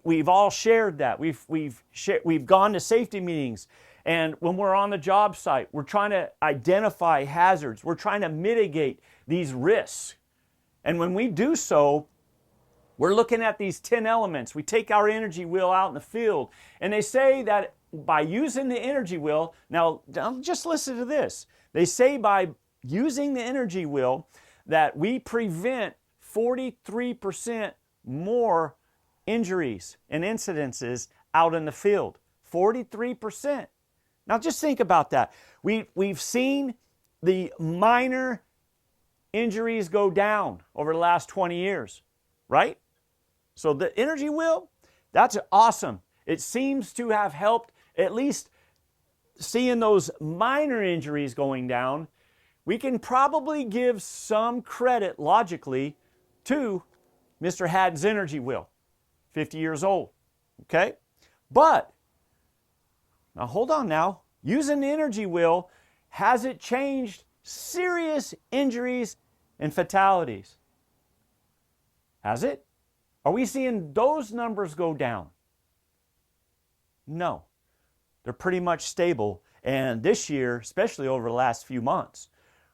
We've all shared that. We've gone to safety meetings, and when we're on the job site, we're trying to identify hazards. We're trying to mitigate these risks. And when we do so, we're looking at these 10 elements. We take our energy wheel out in the field, and they say that by using the energy wheel, now just listen to this. They say by using the energy wheel that we prevent 43% more injuries and incidences out in the field. 43%. Now just think about that. We've seen the minor injuries go down over the last 20 years, right? So the energy wheel, that's awesome. It seems to have helped at least seeing those minor injuries going down. We can probably give some credit logically to Mr. Haddon's energy wheel, 50 years old, okay? But, now hold on now, using the energy wheel, has it changed serious injuries and fatalities? Has it? Are we seeing those numbers go down? No. They're pretty much stable. And this year, especially over the last few months,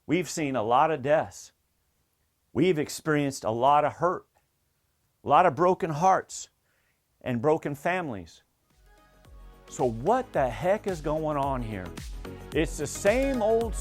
we've seen a lot of deaths. We've experienced a lot of hurt, a lot of broken hearts, and broken families. So what the heck is going on here? It's the same old,